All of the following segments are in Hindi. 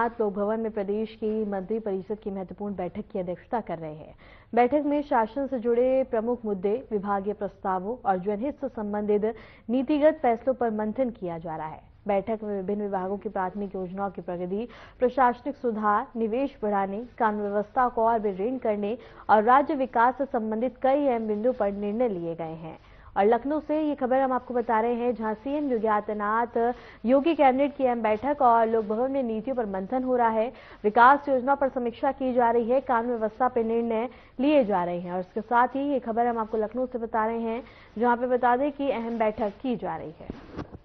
आदित्यनाथ लोक भवन में प्रदेश की मंत्री परिषद की महत्वपूर्ण बैठक की अध्यक्षता कर रहे हैं। बैठक में शासन से जुड़े प्रमुख मुद्दे, विभागीय प्रस्तावों और जनहित से संबंधित नीतिगत फैसलों पर मंथन किया जा रहा है। बैठक में विभिन्न विभागों की प्राथमिक योजनाओं की प्रगति, प्रशासनिक सुधार, निवेश बढ़ाने, कानून व्यवस्था को और बेहतरीन करने और राज्य विकास से संबंधित कई अहम बिंदुओं पर निर्णय लिए गए हैं। और लखनऊ से ये खबर हम आपको बता रहे हैं, जहां सीएम योगी आदित्यनाथ योगी कैबिनेट की अहम बैठक और लोक भवन में नीतियों पर मंथन हो रहा है। विकास योजना पर समीक्षा की जा रही है, कानून व्यवस्था पर निर्णय लिए जा रहे हैं। और इसके साथ ही ये खबर हम आपको लखनऊ से बता रहे हैं, जहां पे बता दें कि अहम बैठक की जा रही है।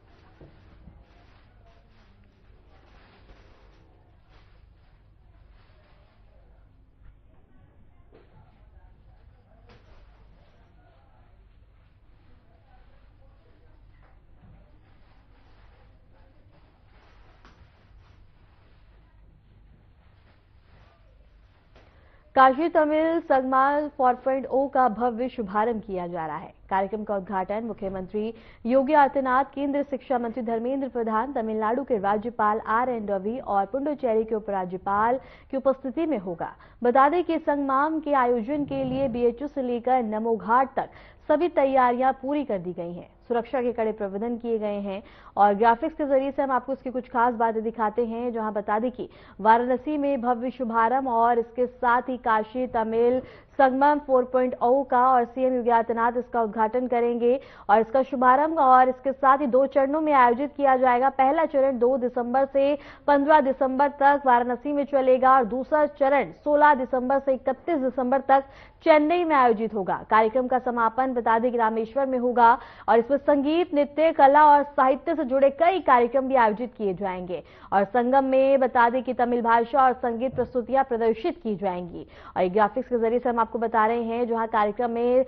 काशी तमिल संगम 4.0 का भव्य शुभारंभ किया जा रहा है। कार्यक्रम का उद्घाटन मुख्यमंत्री योगी आदित्यनाथ, केंद्रीय शिक्षा मंत्री धर्मेंद्र प्रधान, तमिलनाडु के राज्यपाल RN रवि और पुडुचेरी के उपराज्यपाल की उपस्थिति में होगा। बता दें कि संगम के आयोजन के लिए BHU से लेकर नमो घाट तक सभी तैयारियां पूरी कर दी गई हैं। सुरक्षा के कड़े प्रबंधन किए गए हैं और ग्राफिक्स के जरिए से हम आपको इसकी कुछ खास बातें दिखाते हैं, जहां बता दें कि वाराणसी में भव्य शुभारंभ और इसके साथ ही काशी तमिल संगम 4.0 का और सीएम योगी आदित्यनाथ इसका उद्घाटन करेंगे और इसका शुभारंभ और इसके साथ ही 2 चरणों में आयोजित किया जाएगा। पहला चरण 2 दिसंबर से 15 दिसंबर तक वाराणसी में चलेगा और दूसरा चरण 16 दिसंबर से 31 दिसंबर तक चेन्नई में आयोजित होगा। कार्यक्रम का समापन बता दें कि रामेश्वर में होगा और इसमें संगीत, नृत्य, कला और साहित्य से जुड़े कई कार्यक्रम भी आयोजित किए जाएंगे। और संगम में बता दें कि तमिल भाषा और संगीत प्रस्तुतियां प्रदर्शित की जाएंगी। और ग्राफिक्स के जरिए से हम आपको बता रहे हैं, जहां कार्यक्रम में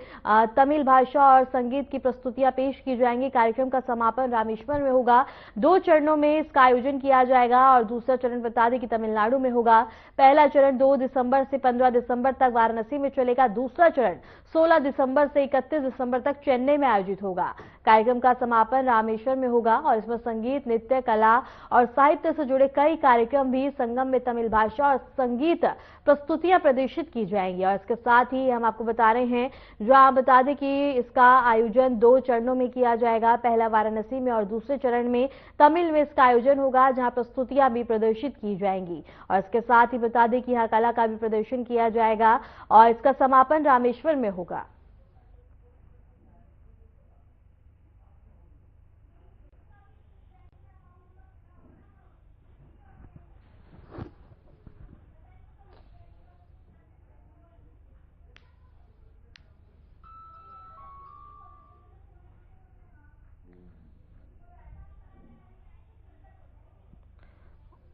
तमिल भाषा और संगीत की प्रस्तुतियां पेश की जाएंगी। कार्यक्रम का समापन रामेश्वर में होगा। 2 चरणों में इसका आयोजन किया जाएगा और दूसरा चरण बता दें कि तमिलनाडु में होगा। पहला चरण 2 दिसंबर से 15 दिसंबर तक वाराणसी में चलेगा। दूसरा चरण 16 दिसंबर से 31 दिसंबर तक चेन्नई में आयोजित होगा। कार्यक्रम का समापन रामेश्वर में होगा और इसमें संगीत, नृत्य, कला और साहित्य से जुड़े कई कार्यक्रम भी संगम में तमिल भाषा और संगीत प्रस्तुतियां प्रदर्शित की जाएंगी। और इसके साथ ही हम आपको बता रहे हैं, जहां बता दें कि इसका आयोजन 2 चरणों में किया जाएगा। पहला वाराणसी में और दूसरे चरण में तमिल में इसका आयोजन होगा, जहां प्रस्तुतियां भी प्रदर्शित की जाएंगी। और इसके साथ ही बता दें कि यहां कला का भी प्रदर्शन किया जाएगा और इसका समापन रामेश्वर में होगा।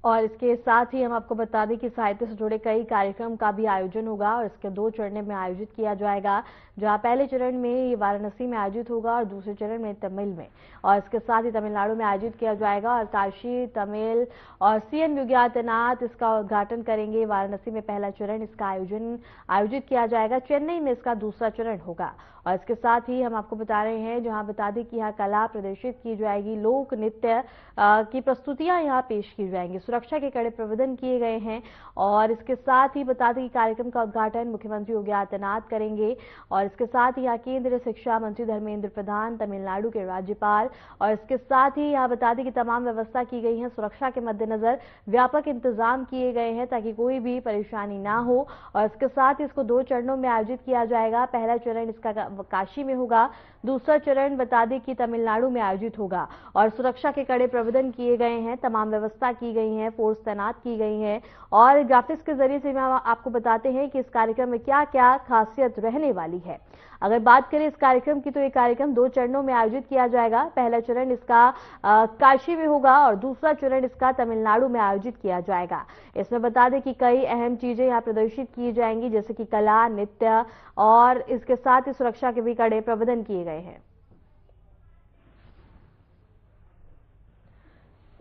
और इसके साथ ही हम आपको बता दें कि साहित्य से जुड़े कई कार्यक्रम का भी आयोजन होगा और इसके 2 चरणों में आयोजित किया जाएगा, जहां पहले चरण में ये वाराणसी में आयोजित होगा और दूसरे चरण में तमिल में। और इसके साथ ही तमिलनाडु में आयोजित किया जाएगा और काशी तमिल और सीएम योगी आदित्यनाथ इसका उद्घाटन करेंगे। वाराणसी में पहला चरण इसका आयोजित किया जाएगा। चेन्नई में इसका दूसरा चरण होगा। और इसके साथ ही हम आपको बता रहे हैं, जहां बता दें कि यहाँ कला प्रदर्शित की जाएगी, लोक नृत्य की प्रस्तुतियां यहाँ पेश की जाएंगी। सुरक्षा के कड़े प्रबंधन किए गए हैं और इसके साथ ही बता दें कि कार्यक्रम का उद्घाटन मुख्यमंत्री योगी आदित्यनाथ करेंगे। और इसके साथ ही यहाँ केंद्रीय शिक्षा मंत्री धर्मेंद्र प्रधान, तमिलनाडु के राज्यपाल। और इसके साथ ही यहाँ बता दें कि तमाम व्यवस्था की गई है। सुरक्षा के मद्देनजर व्यापक इंतजाम किए गए हैं ताकि कोई भी परेशानी ना हो। और इसके साथ ही इसको 2 चरणों में आयोजित किया जाएगा। पहला चरण इसका काशी में होगा, दूसरा चरण बता दें कि तमिलनाडु में आयोजित होगा। और सुरक्षा के कड़े प्रबंधन किए गए हैं, तमाम व्यवस्था की गई है, फोर्स तैनात की गई है। और ग्राफिक्स के जरिए से हम आपको बताते हैं कि इस कार्यक्रम में क्या क्या खासियत रहने वाली है। अगर बात करें इस कार्यक्रम की, तो ये कार्यक्रम 2 चरणों में आयोजित किया जाएगा। पहला चरण इसका काशी में होगा और दूसरा चरण इसका तमिलनाडु में आयोजित किया जाएगा। इसमें बता दें कि कई अहम चीजें यहाँ प्रदर्शित की जाएंगी, जैसे कि कला, नृत्य और इसके साथ ही सुरक्षा के भी कड़े प्रबंधन किए गए हैं।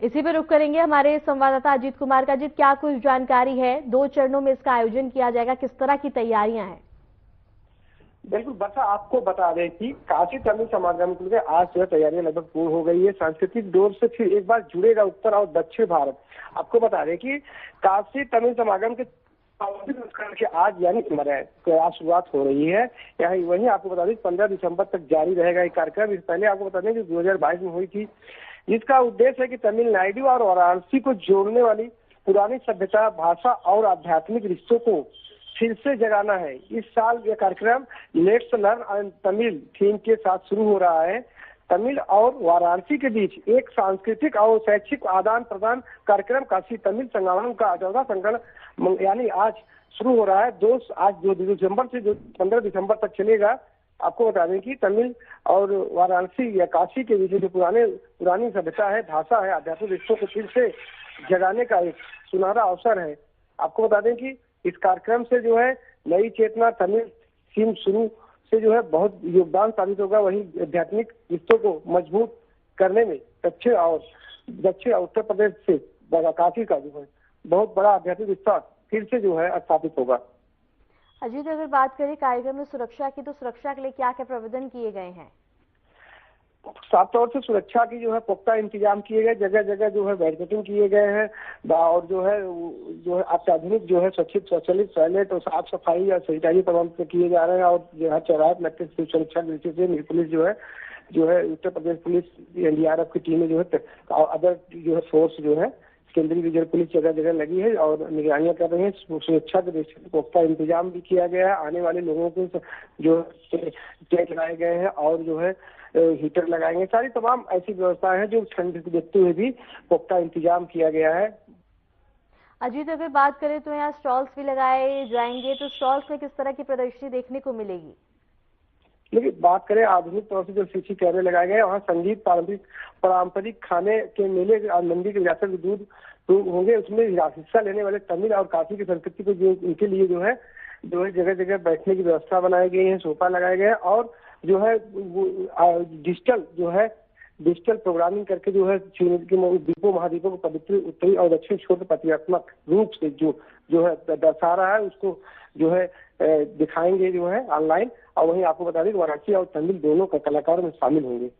इसी पे रुक करेंगे हमारे संवाददाता अजीत कुमार का। अजीत, क्या कुछ जानकारी है? 2 चरणों में इसका आयोजन किया जाएगा, किस तरह की तैयारियां हैं? बिल्कुल बसा, आपको बता दें कि काशी तमिल समागम के लिए आज जो है तैयारियां लगभग पूर्ण हो गई है। सांस्कृतिक डोर से फिर एक बार जुड़ेगा उत्तर और दक्षिण भारत। आपको बता दें कि काशी तमिल समागम के संस्करण के आज यानी आज शुरुआत हो रही है। यहाँ वहीं आपको बता दें 15 दिसंबर तक जारी रहेगा ये कार्यक्रम। इससे पहले आपको बता दें कि 2022 में हुई थी, जिसका उद्देश्य है कि तमिलनाडु और वाराणसी को जोड़ने वाली पुरानी सभ्यता, भाषा और आध्यात्मिक रिश्तों को फिर से जगाना है। इस साल यह कार्यक्रम लेट्स लर्न तमिल थीम के साथ शुरू हो रहा है। तमिल और वाराणसी के बीच एक सांस्कृतिक और शैक्षिक आदान प्रदान कार्यक्रम काशी तमिल संगमम का 14वां संस्करण यानी आज शुरू हो रहा है। आज 2 दिसंबर से 15 दिसंबर तक चलेगा। आपको बता दें कि तमिल और वाराणसी या काशी के बीच जो पुरानी सभ्यता है, भाषा है, आध्यात्मिक रिश्तों को फिर से जगाने का एक सुनहरा अवसर है। आपको बता दें कि इस कार्यक्रम से जो है नई चेतना तमिल थीम शुरू से जो है बहुत योगदान साबित होगा। वहीं आध्यात्मिक रिश्तों को मजबूत करने में दक्षिण और उत्तर प्रदेश से काशी का जो है बहुत बड़ा आध्यात्मिक रिश्ता फिर से जो है स्थापित होगा। अजीत, अगर बात करें कार्यक्रम में सुरक्षा की, तो सुरक्षा के लिए क्या क्या प्रबंधन किए गए हैं? साफ तौर से सुरक्षा की जो है पुख्ता इंतजाम किए गए। जगह जगह जो है बैरिकेडिंग किए गए हैं और जो है अत्याधुनिक जो है स्वचालित टॉयलेट और साफ सफाई और सैनिटाइजर प्रबंध किए जा रहे हैं। और जो है चौराहे में सुरक्षा की दृष्टि से पुलिस जो है उत्तर प्रदेश पुलिस, एनडीआरएफ की टीमें जो है और अदर जो है फोर्स जो है केंद्रीय रिजर्व पुलिस जगह जगह लगी है और निगरानियां कर रही है। सुरक्षा के दृष्टि से पुख्ता इंतजाम भी किया गया है। आने वाले लोगों को जो टेंट लगाए गए हैं और जो है हीटर लगाएंगे। सारी तमाम ऐसी व्यवस्थाएं हैं जो ठंड को देखते हुए भी पुख्ता इंतजाम किया गया है। अजीत, अगर बात करें तो यहाँ स्टॉल्स भी लगाए जाएंगे, तो स्टॉल्स में किस तरह की प्रदर्शनी देखने को मिलेगी? लेकिन बात करें आधुनिक तौर से जो सीसी कैमरे लगाए गए, वहाँ संगीत, पारंपरिक खाने के मेले और मंडी के विरासत के दूध होंगे। उसमें हिस्सा लेने वाले तमिल और काशी की संस्कृति को जो उनके लिए जो है जगह जगह बैठने की व्यवस्था बनाई गई है, सोफा लगाए गए और जो है डिजिटल प्रोग्रामिंग करके जो है द्वीपों महाद्वीपों को पवित्र उत्तरी और दक्षिण छोर प्रतीकात्मक रूप से जो है दर्शा रहा है, उसको जो है दिखाएंगे जो है ऑनलाइन। और वहीं आपको बता दें वाराणसी और तमिल दोनों का कलाकारों में शामिल होंगे।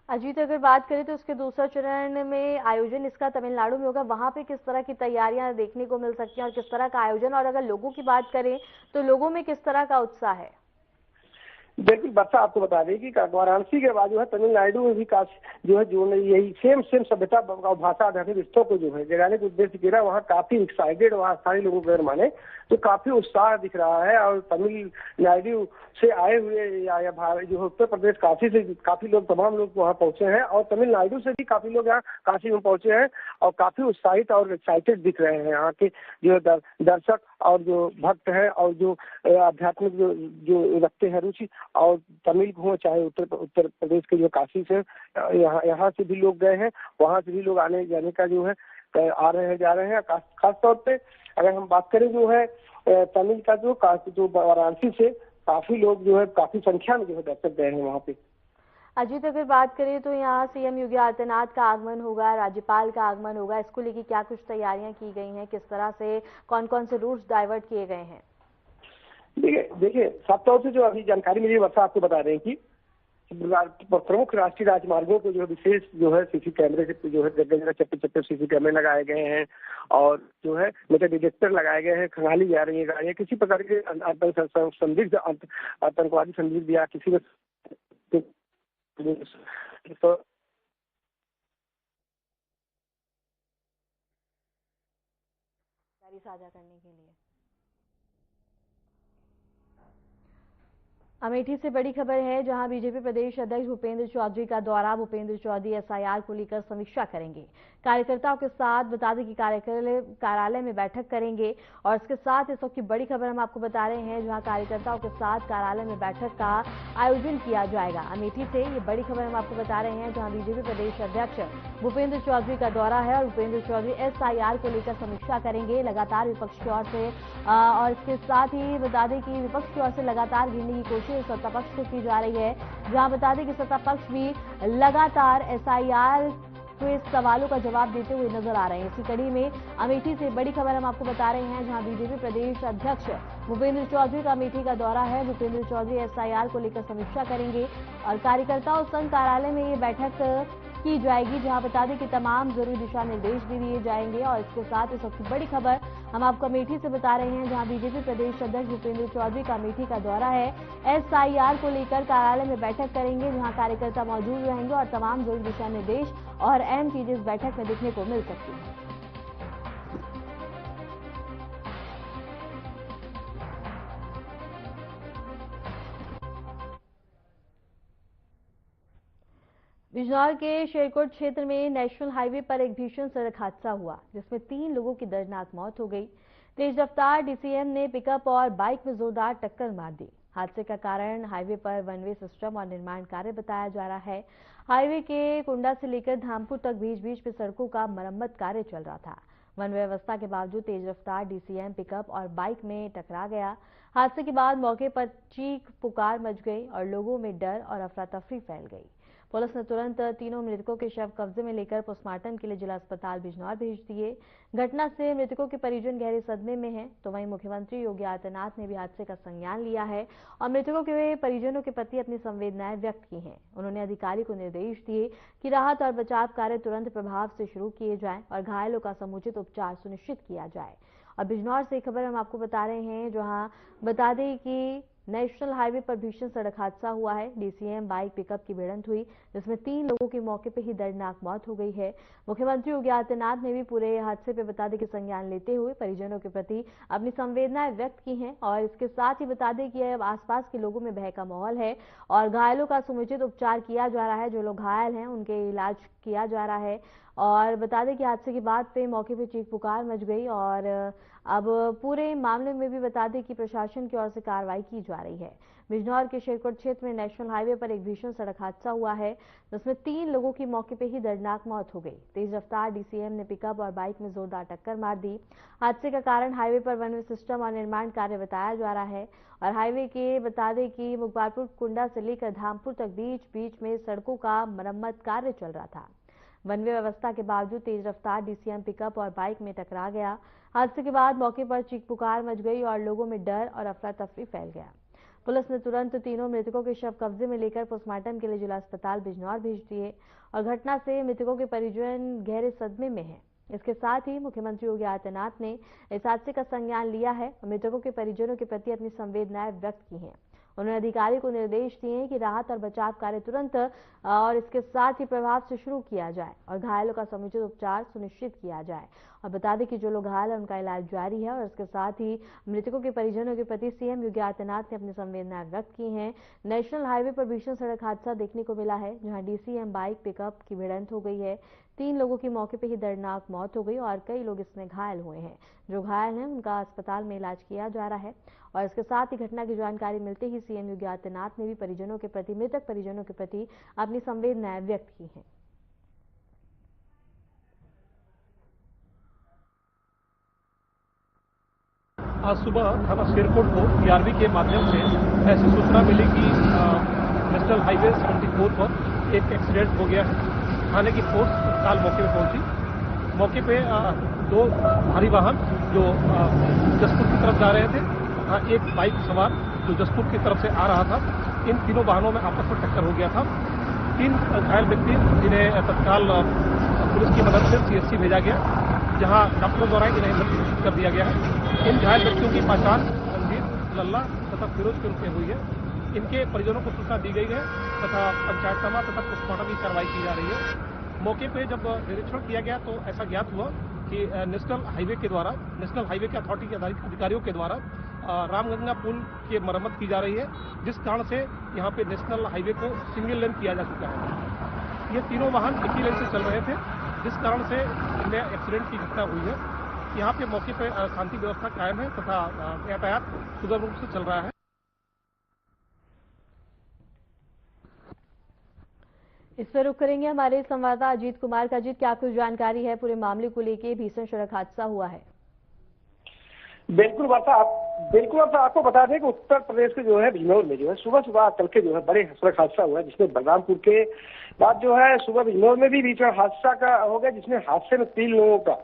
अजीत, अगर बात करें तो उसके दूसरा चरण में आयोजन इसका तमिलनाडु में होगा। वहां पे किस तरह की तैयारियां देखने को मिल सकती हैं और किस तरह का आयोजन, और अगर लोगों की बात करें तो लोगों में किस तरह का उत्साह है? बिल्कुल बच्चा, आपको बता दें कि वाराणसी के बाद जो है तमिलनाडु में भी काफी जो है यही सेम सभ्यता और भाषा आधारित रिश्तों को जो है जगाने के उद्देश्य किया। वहाँ काफी एक्साइटेड, वहाँ स्थानीय लोगों को अगर माने तो काफी उत्साह दिख रहा है। और तमिलनाडु से आए हुए या जो उत्तर प्रदेश काशी से काफी लोग, तमाम लोग वहाँ पहुंचे हैं और तमिलनाडु से भी काफी लोग यहाँ काशी में पहुंचे हैं और काफी उत्साहित और एक्साइटेड दिख रहे हैं। यहाँ के जो दर्शक और जो भक्त हैं और जो आध्यात्मिक जो रखते हैं रुचि और तमिल को हो, चाहे उत्तर प्रदेश के जो काशी से यहाँ से भी लोग गए हैं, वहाँ से भी लोग आने जाने का जो है आ रहे हैं, जा रहे हैं। खास तौर पे अगर हम बात करें जो है तमिल का जो वाराणसी से काफी लोग जो है काफी संख्या में जो है दर्शक गए हैं वहाँ पे। अजीत, अगर बात करें तो यहाँ सीएम योगी आदित्यनाथ का आगमन होगा, राज्यपाल का आगमन होगा, इसको लेकर क्या कुछ तैयारियां की गई हैं, किस तरह से कौन कौन से रूट्स डाइवर्ट किए गए हैं? देखिए साफ तौर से जो अभी जानकारी मिली वर्षा आपको बता रहे हैं कि प्रमुख राष्ट्रीय राजमार्गों को जो विशेष जो है सीसी कैमरे से जो है जगह जगह चप्पे सीसी कैमरे लगाए गए हैं और जो है मेटल डिटेक्टर लगाए गए हैं। खंगाली जा रही है गाड़ियाँ, किसी प्रकार के संदिग्ध आतंकवादी संदिग्ध या किसी में तो साझा करने के लिए अमेठी से बड़ी खबर है, जहां बीजेपी प्रदेश अध्यक्ष भूपेंद्र चौधरी का दौरा। भूपेंद्र चौधरी एसआईआर को लेकर समीक्षा करेंगे, कार्यकर्ताओं के साथ। बता दें कि कार्यालय में बैठक करेंगे और इसके साथ इस वक्त की बड़ी खबर हम आपको बता रहे हैं, जहां कार्यकर्ताओं के साथ कार्यालय में बैठक का आयोजन किया जाएगा। अमेठी से ये बड़ी खबर हम आपको बता रहे हैं, जहां बीजेपी प्रदेश अध्यक्ष भूपेंद्र चौधरी का दौरा है और भूपेंद्र चौधरी एसआईआर को लेकर समीक्षा करेंगे लगातार विपक्ष की ओर से। और इसके साथ ही बता दें कि विपक्ष की ओर से लगातार घेरने की कोशिश सत्ता पक्ष को की जा रही है, जहां बता दें कि सत्ता पक्ष भी लगातार एसआईआर वे इस सवालों का जवाब देते हुए नजर आ रहे हैं। इसी कड़ी में अमेठी से बड़ी खबर हम आपको बता रहे हैं, जहां बीजेपी प्रदेश अध्यक्ष भूपेंद्र चौधरी का अमेठी का दौरा है। भूपेंद्र चौधरी एसआईआर को लेकर समीक्षा करेंगे और कार्यकर्ताओं संघ कार्यालय में ये बैठक की जाएगी, जहां बता दें कि तमाम जरूरी दिशा निर्देश भी दिए जाएंगे। और इसके साथ ही सबसे बड़ी खबर हम आपको अमेठी से बता रहे हैं, जहां बीजेपी प्रदेश अध्यक्ष भूपेंद्र चौधरी का अमेठी का दौरा है। एसआईआर को लेकर कार्यालय में बैठक करेंगे, जहां कार्यकर्ता मौजूद रहेंगे और तमाम जरूरी दिशा निर्देश और अहम चीजें इस बैठक में देखने को मिल सकती है। बिजनौर के शेरकोट क्षेत्र में नेशनल हाईवे पर एक भीषण सड़क हादसा हुआ, जिसमें 3 लोगों की दर्दनाक मौत हो गई। तेज रफ्तार डीसीएम ने पिकअप और बाइक में जोरदार टक्कर मार दी। हादसे का कारण हाईवे पर वन वे सिस्टम और निर्माण कार्य बताया जा रहा है। हाईवे के कुंडा से लेकर धामपुर तक बीच बीच में सड़कों का मरम्मत कार्य चल रहा था। वन व्यवस्था के बावजूद तेज रफ्तार डीसीएम पिकअप और बाइक में टकरा गया। हादसे के बाद मौके पर चीख पुकार मच गई और लोगों में डर और अफरा तफरी फैल गई। पुलिस ने तुरंत तीनों मृतकों के शव कब्जे में लेकर पोस्टमार्टम के लिए जिला अस्पताल बिजनौर भेज दिए। घटना से मृतकों के परिजन गहरे सदमे में हैं, तो वहीं मुख्यमंत्री योगी आदित्यनाथ ने भी हादसे का संज्ञान लिया है और मृतकों के परिजनों के प्रति अपनी संवेदनाएं व्यक्त की हैं। उन्होंने अधिकारी को निर्देश दिए कि राहत और बचाव कार्य तुरंत प्रभाव से शुरू किए जाएं और घायलों का समुचित उपचार सुनिश्चित किया जाए। और बिजनौर से खबर हम आपको बता रहे हैं, जहां बता दें कि नेशनल हाईवे पर भीषण सड़क हादसा हुआ है। डीसीएम बाइक पिकअप की भिड़ंत हुई, जिसमें 3 लोगों की मौके पर ही दर्दनाक मौत हो गई है। मुख्यमंत्री योगी आदित्यनाथ ने भी पूरे हादसे पर बता दें कि संज्ञान लेते हुए परिजनों के प्रति अपनी संवेदनाएं व्यक्त की हैं और इसके साथ ही बता दें कि अब आसपास के लोगों में भय का माहौल है और घायलों का समुचित उपचार किया जा रहा है। जो लोग घायल हैं उनके इलाज किया जा रहा है। और बता दें कि हादसे के बाद पे मौके पर चीख पुकार मच गई और अब पूरे मामले में भी बता दें कि प्रशासन की ओर से कार्रवाई की जा रही है। बिजनौर के शेरकोट क्षेत्र में नेशनल हाईवे पर एक भीषण सड़क हादसा हुआ है, जिसमें 3 लोगों की मौके पर ही दर्दनाक मौत हो गई। तेज रफ्तार डीसीएम ने पिकअप और बाइक में जोरदार टक्कर मार दी। हादसे का कारण हाईवे पर वन वे सिस्टम और निर्माण कार्य बताया जा रहा है और हाईवे के बता दें कि मुबारकपुर कुंडा से लेकर धामपुर तक बीच बीच में सड़कों का मरम्मत कार्य चल रहा था। वन वे व्यवस्था के बावजूद तेज रफ्तार डीसीएम पिकअप और बाइक में टकरा गया। हादसे के बाद मौके पर चीख पुकार मच गई और लोगों में डर और अफरा तफरी फैल गया। पुलिस ने तुरंत तीनों मृतकों के शव कब्जे में लेकर पोस्टमार्टम के लिए जिला अस्पताल बिजनौर भेज दिए और घटना से मृतकों के परिजन गहरे सदमे में हैं। इसके साथ ही मुख्यमंत्री योगी आदित्यनाथ ने इस हादसे का संज्ञान लिया है और मृतकों के परिजनों के प्रति अपनी संवेदनाएं व्यक्त की हैं। उन्होंने अधिकारी को निर्देश दिए कि राहत और बचाव कार्य तुरंत और इसके साथ ही प्रभाव से शुरू किया जाए और घायलों का समुचित उपचार सुनिश्चित किया जाए। और बता दें कि जो लोग घायल हैं उनका इलाज जारी है और इसके साथ ही मृतकों के परिजनों के प्रति सीएम योगी आदित्यनाथ ने अपनी संवेदनाएं व्यक्त की हैं। नेशनल हाईवे पर भीषण सड़क हादसा देखने को मिला है, जहां डीसीएम बाइक पिकअप की भिड़ंत हो गई है। 3 लोगों की मौके पर ही दर्दनाक मौत हो गई और कई लोग इसमें घायल हुए हैं। जो घायल हैं उनका अस्पताल में इलाज किया जा रहा है और इसके साथ ही घटना की जानकारी मिलते ही सीएम योगी आदित्यनाथ ने भी परिजनों के प्रति मृतक परिजनों के प्रति अपनी संवेदनाएं व्यक्त की हैं। आज सुबह थाना शेरकोट को पीआरबी के माध्यम से ऐसी सूचना मिली कि नेशनल हाईवे 74 पर एक एक्सीडेंट हो गया है। थाने की फोर्स तत्काल मौके पर पहुंची। मौके पे 2 भारी वाहन जो जसपुर की तरफ जा रहे थे तथा एक बाइक सवार जो जसपुर की तरफ से आ रहा था, इन तीनों वाहनों में आपस में टक्कर हो गया था। 3 घायल व्यक्ति जिन्हें तत्काल पुलिस की मदद से सीएससी भेजा गया, जहां डॉक्टरों द्वारा इन्हें मृत कर दिया गया है। इन घायल व्यक्तियों की पहचान रणवीर, लल्ला तथा फिरोज के रूप में हुई है। इनके परिजनों को सूचना दी गई है तथा पंचायतनामा तथा पोस्टमार्टम की कार्रवाई की जा रही है। मौके पे जब निरीक्षण किया गया तो ऐसा ज्ञात हुआ कि नेशनल हाईवे के अथॉरिटी के अधिकारियों के द्वारा रामगंगा पुल की मरम्मत की जा रही है, जिस कारण से यहाँ पे नेशनल हाईवे को सिंगल लेन किया जा चुका है। ये तीनों वाहन एक ही लेन से चल रहे थे, जिस कारण से इनमें एक्सीडेंट की घटना हुई है। यहाँ पे मौके पर शांति व्यवस्था कायम है तथा यातायात सुगम रूप से चल रहा है। इस पर रुख करेंगे हमारे संवाददाता अजीत कुमार का। अजीत, क्या कुछ जानकारी है पूरे मामले को लेकर? भीषण सड़क हादसा हुआ है। बिल्कुल वर्षा, आपको बता दें कि उत्तर प्रदेश के जो है बिजनौर में जो है सुबह सुबह तड़के जो है बड़े सड़क हादसा हुआ है, जिसमें बलरामपुर के बाद जो है सुबह बिजनौर में भी बीच में हादसा का हो गया, जिसमें हादसे में 3 लोगों का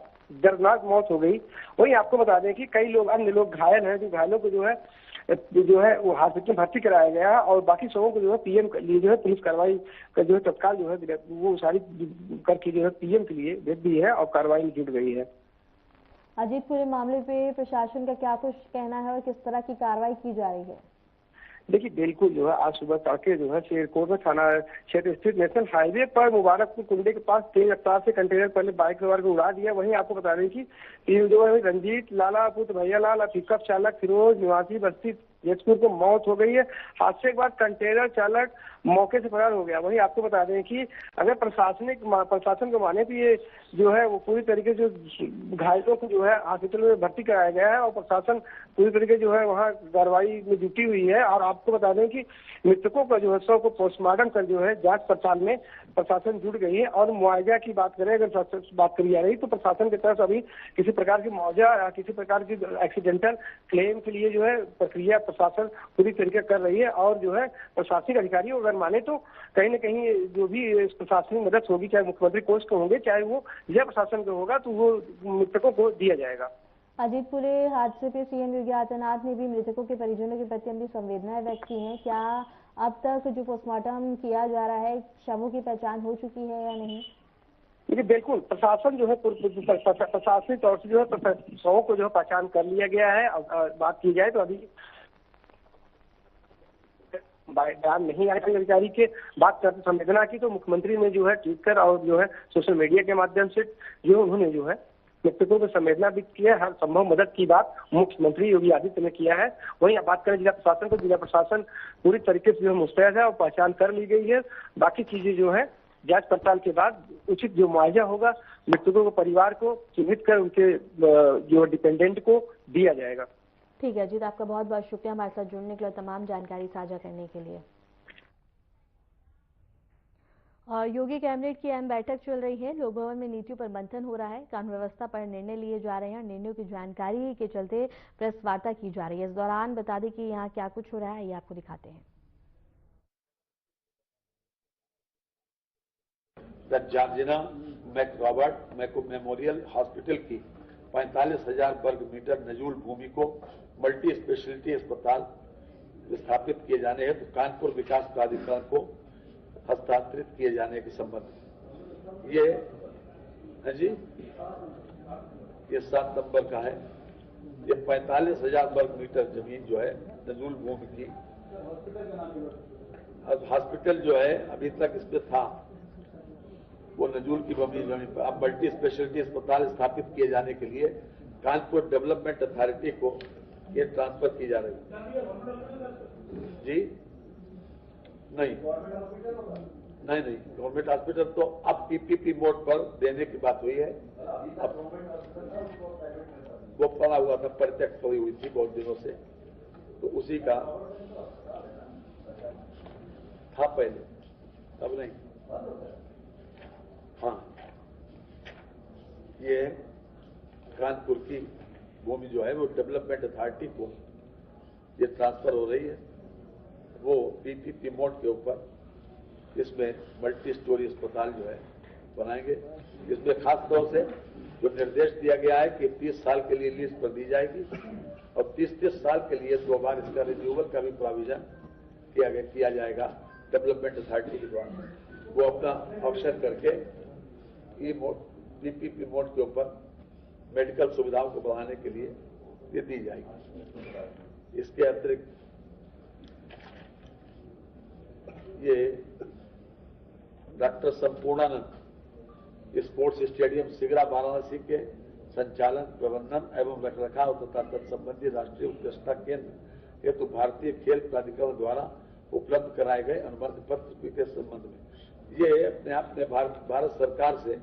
दर्दनाक मौत हो गई। वहीं आपको बता दें कि कई लोग अन्य लोग घायल हैं, जो घायलों को जो है वो हॉस्पिटल में भर्ती कराया गया है, और बाकी सबों को जो है पीएम के लिए जो है पुलिस कार्रवाई का जो है तत्काल जो है वो सारी करके जो है पीएम के लिए भेज दी है और कार्रवाई में जुट गई है। अजीत, पूरे मामले पे प्रशासन का क्या कुछ कहना है और किस तरह की कार्रवाई की जा रही है? देखिए बिल्कुल जो है आज सुबह तड़के जो है शेरकोट में थाना क्षेत्र स्थित नेशनल हाईवे पर मुबारकपुर कुंडे के पास तेज रफ्तार से कंटेनर पहले बाइक सवार को उड़ा दिया। वहीं आपको बता दें कि जो है रंजीत लाला पुत्र भैया लाल पिकअप चालक फिरोज निवासी बस्ती जजपुर को मौत हो गई है। हादसे के बाद कंटेनर चालक मौके से फरार हो गया। वहीं आपको बता दें कि अगर प्रशासन को माने तो ये जो है वो पूरी तरीके से घायलों को जो है हॉस्पिटल में भर्ती कराया गया है और प्रशासन पूरी तरीके जो है वहाँ कार्रवाई में जुटी हुई है। और आपको बता दें कि मृतकों का जो है शव को पोस्टमार्टम कर जो है जांच पड़ताल में प्रशासन जुट गई है। और मुआवजा की बात करें, अगर बात करी जा रही तो प्रशासन की तरफ अभी किसी प्रकार की मुआवजा या किसी प्रकार की एक्सीडेंटल क्लेम के लिए जो है प्रक्रिया प्रशासन पूरी तरीके कर रही है। और जो है प्रशासनिक अधिकारियों अगर माने तो कहीं न कहीं जो भी प्रशासनिक मदद होगी, चाहे मुख्यमंत्री कोष के होंगे चाहे वो जिला प्रशासन का होगा, तो वो मृतकों को दिया जाएगा। अजीत, पूरे हादसे पे सीएम योगी आदित्यनाथ ने भी मृतकों के परिजनों के प्रति अपनी संवेदनाएं व्यक्त की हैं। क्या अब तक जो पोस्टमार्टम किया जा रहा है शवों की पहचान हो चुकी है या नहीं? देखिए बिल्कुल प्रशासन जो है प्रशासनिक तौर से जो है शवों को जो है पहचान कर लिया गया है। बात की जाए तो अभी बयान नहीं आया अधिकारी के। बात करते संवेदना की तो मुख्यमंत्री ने जो है ट्विटर और जो है सोशल मीडिया के माध्यम से जो उन्होंने जो है मृतकों को संवेदना व्यक्त की है। हर संभव मदद की बात मुख्यमंत्री योगी आदित्य ने किया है। वहीं अब बात करें जिला प्रशासन को, जिला प्रशासन पूरी तरीके से जो है मुस्तैद है और पहचान कर ली गई है। बाकी चीजें जो है जांच पड़ताल के बाद उचित जो मुआवजा होगा मृतकों को परिवार को चिन्हित कर उनके जो डिपेंडेंट को दिया जाएगा। ठीक है अजीत, आपका बहुत बहुत शुक्रिया हमारे साथ जुड़ने के लिए, तमाम जानकारी साझा करने के लिए। और योगी कैबिनेट की अहम बैठक चल रही है। लोक भवन में नीतियों पर मंथन हो रहा है, कानून व्यवस्था पर निर्णय लिए जा रहे हैं। निर्णयों की जानकारी के चलते प्रेस वार्ता की जा रही है। इस दौरान बता दें कि यहाँ क्या कुछ हो रहा है, ये आपको दिखाते हैं। जार्जिना मैक्रॉबर्ट मेमोरियल हॉस्पिटल की 45,000 वर्ग मीटर नजूल भूमि को मल्टी स्पेशलिटी अस्पताल स्थापित किए जाने हेतु कानपुर विकास प्राधिकरण को हस्तांतरित किए जाने के संबंध में ये है जी, ये 7 नंबर का है। ये 45,000 वर्ग मीटर जमीन जो है नजूल भूमि की, अब हॉस्पिटल जो है अभी तक इसमें था वो नजूल की जमीन पर, अब मल्टी स्पेशलिटी अस्पताल स्थापित किए जाने के लिए कानपुर डेवलपमेंट अथॉरिटी को ये ट्रांसफर की जा रही है जी। नहीं, गवर्नमेंट हॉस्पिटल तो अब पीपीपी मोड पर देने की बात हुई है। अब वो पड़ा हुआ था, परित्यक्त पड़ी हुई थी बहुत दिनों से, तो उसी का था पहले, अब नहीं। हाँ, ये कानपुर की भूमि जो है वो डेवलपमेंट अथॉरिटी को ये ट्रांसफर हो रही है। वो पीपीपी मोड के ऊपर इसमें मल्टी स्टोरी अस्पताल जो है बनाएंगे। इसमें खास तौर से जो निर्देश दिया गया है कि 30 साल के लिए लीज पर दी जाएगी और 30 साल के लिए 2 बार इसका रिन्यूअल का भी प्रोविजन किया जाएगा डेवलपमेंट अथॉरिटी के द्वारा। वो अपना ऑप्शन करके पीपीपी मोड के ऊपर मेडिकल सुविधाओं को बढ़ाने के लिए ये दी जाएगी। इसके अतिरिक्त ये doctor Sampurnanand sports stadium Sigra Varanasi के संचालन, प्रबंधन एवं रखरखाव तथा तत्संबंधी राष्ट्रीय उत्कृष्टता केंद्र हेतु भारतीय खेल प्राधिकरण द्वारा उपलब्ध कराए गए अनुबंध पत्र के संबंध में ये अपने आप में भारत सरकार से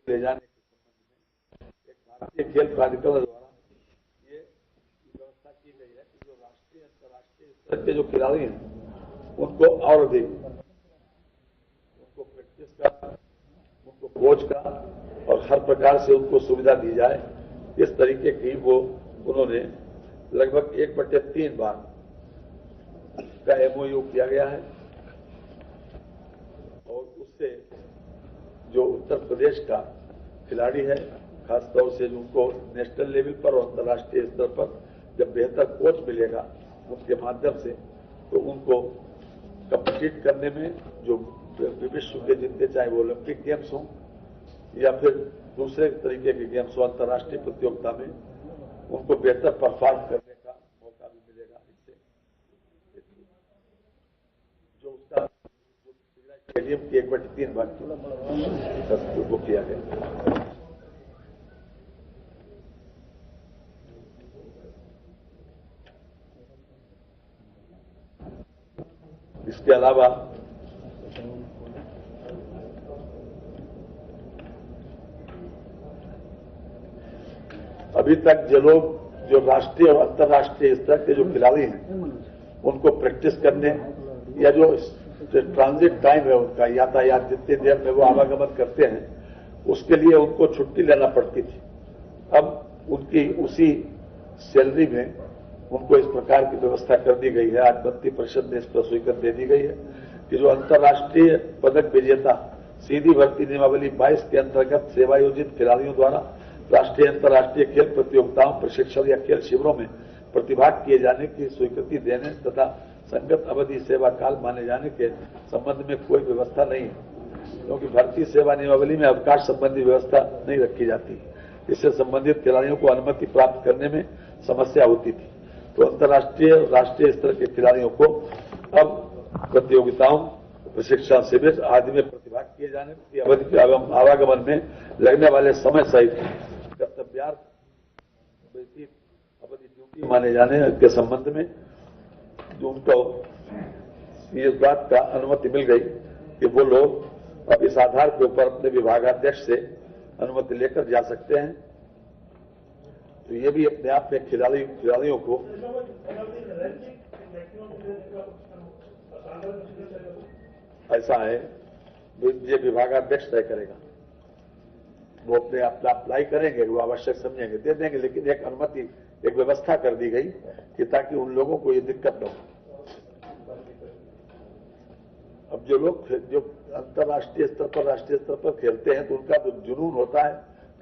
ले जाने के संबंध में एक भारतीय खेल प्राधिकरण द्वारा ये व्यवस्था की गई है कि जो राष्ट्रीय अंतर्राष्ट्रीय स्तर के जो खिलाड़ी हैं उनको और अधिक कोच का और हर प्रकार से उनको सुविधा दी जाए, इस तरीके की वो उन्होंने लगभग 1/3 बार का MOU किया गया है। और उससे जो उत्तर प्रदेश का खिलाड़ी है, खासतौर से उनको नेशनल लेवल पर और अंतर्राष्ट्रीय स्तर पर जब बेहतर कोच मिलेगा उनके माध्यम से, तो उनको कम्पीट करने में जो विश्व के जितने, चाहे वो ओलंपिक गेम्स हों या फिर दूसरे तरीके के गेम्स हो, अंतर्राष्ट्रीय प्रतियोगिता में उनको बेहतर परफॉर्म करने का मौका भी मिलेगा। इससे जो उसका स्टेडियम की 1/3 भाग वो किया गया। इसके अलावा अभी तक जो लोग जो राष्ट्रीय और अंतर्राष्ट्रीय स्तर के जो खिलाड़ी हैं उनको प्रैक्टिस करने या जो ट्रांजिट टाइम है उनका यातायात जितनी देर में वो आवागमन करते हैं उसके लिए उनको छुट्टी लेना पड़ती थी। अब उनकी उसी सैलरी में उनको इस प्रकार की व्यवस्था कर दी गई है। आज मंत्री परिषद ने इस पर स्वीकृति दे दी गई है कि जो अंतर्राष्ट्रीय पदक विजेता सीधी भर्ती नियमावली 22 के अंतर्गत सेवायोजित खिलाड़ियों द्वारा राष्ट्रीय अंतर्राष्ट्रीय खेल प्रतियोगिताओं, प्रशिक्षण या खेल शिविरों में प्रतिभाग किए जाने की स्वीकृति देने तथा संगत अवधि सेवा काल माने जाने के संबंध में कोई व्यवस्था नहीं है, क्योंकि भारतीय सेवा नियमावली में अवकाश संबंधी व्यवस्था नहीं रखी जाती। इससे संबंधित खिलाड़ियों को अनुमति प्राप्त करने में समस्या होती थी। तो अंतर्राष्ट्रीय और राष्ट्रीय स्तर के खिलाड़ियों को अब प्रतियोगिताओं, प्रशिक्षण शिविर आदि में प्रतिभाग किए जाने की अवधि के आवागमन में लगने वाले समय सहित कर्तव्यार्थ अवधि ड्यूटी माने जाने के संबंध में जो उनको इस बात का अनुमति मिल गई कि वो लोग अब इस आधार के ऊपर अपने विभागाध्यक्ष से अनुमति लेकर जा सकते हैं। तो ये भी अपने आप में खिलाड़ियों को ऐसा है, ये विभागाध्यक्ष तय करेगा। वो अपने आप अप्लाई करेंगे, वो आवश्यक समझेंगे, दे देंगे, लेकिन एक अनुमति, एक व्यवस्था कर दी गई कि ताकि उन लोगों को ये दिक्कत न हो। अब जो लोग जो अंतर्राष्ट्रीय स्तर पर, राष्ट्रीय स्तर पर खेलते हैं तो उनका जो जुनून होता है,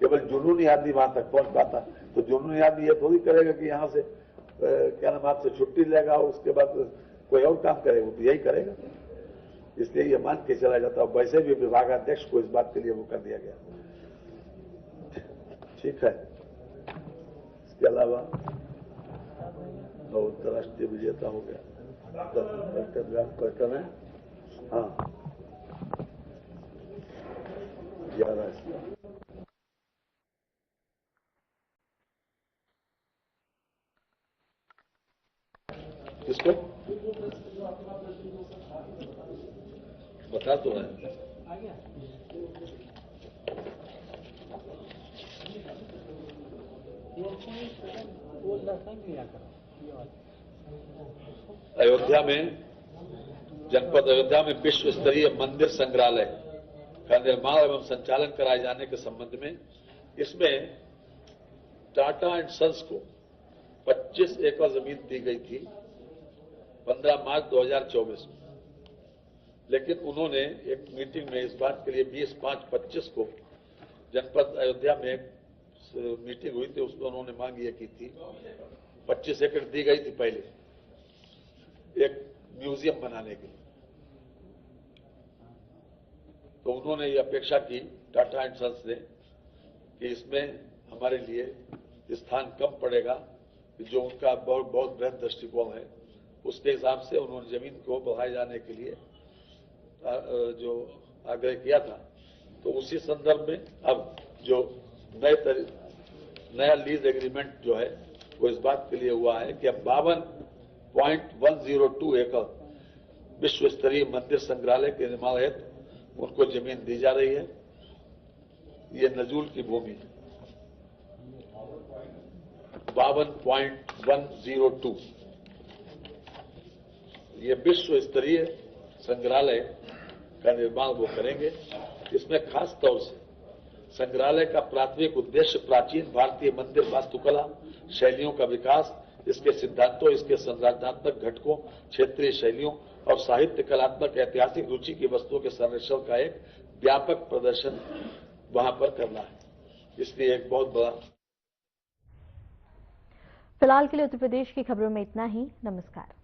केवल जुनूनी आदमी वहां तक पहुंच पाता। तो जुनूनी आदमी ये थोड़ी करेगा कि यहां से क्या नाम आपसे छुट्टी लेगा, उसके बाद कोई और काम करेगा, तो यही करेगा। इसलिए ये मान के चला जाता है। वैसे भी विभागाध्यक्ष को इस बात के लिए वो कर दिया गया। ठीक है। इसके अलावा अंतर्राष्ट्रीय विजेता हो गया कर्तव्य है। हाँ 11 किसको बता तो है। अयोध्या में, जनपद अयोध्या में विश्व स्तरीय मंदिर संग्रहालय का निर्माण एवं संचालन कराए जाने के संबंध में इसमें टाटा एंड सन्स को 25 एकड़ जमीन दी गई थी 15 मार्च 2024 में। लेकिन उन्होंने एक मीटिंग में इस बात के लिए 20/5/25 को जनपद अयोध्या में एक मीटिंग हुई थी, उसमें उन्होंने मांग ये की थी, 25 एकड़ दी गई थी पहले एक म्यूजियम बनाने के लिए। तो उन्होंने ये अपेक्षा की टाटा एंड सन्स ने कि इसमें हमारे लिए स्थान कम पड़ेगा, जो उनका बहुत बृहद दृष्टिकोण है। उसके हिसाब से उन्होंने जमीन को बढ़ाए जाने के लिए जो आग्रह किया था। तो उसी संदर्भ में अब जो नया लीज एग्रीमेंट जो है वो इस बात के लिए हुआ है कि अब 52.102 एकड़ विश्व स्तरीय मंदिर संग्रहालय के निर्माण हेतु उनको जमीन दी जा रही है। ये नजूल की भूमि है। 52.102 ये विश्व स्तरीय संग्रहालय का निर्माण वो करेंगे। इसमें खास तौर से संग्रहालय का प्राथमिक उद्देश्य प्राचीन भारतीय मंदिर वास्तुकला शैलियों का विकास, इसके सिद्धांतों, इसके संरचनात्मक घटकों, क्षेत्रीय शैलियों और साहित्य कलात्मक ऐतिहासिक रुचि की वस्तुओं के संरक्षण का एक व्यापक प्रदर्शन वहां पर करना है। इसलिए एक बहुत बड़ा। फिलहाल के लिए उत्तर प्रदेश की खबरों में इतना ही। नमस्कार।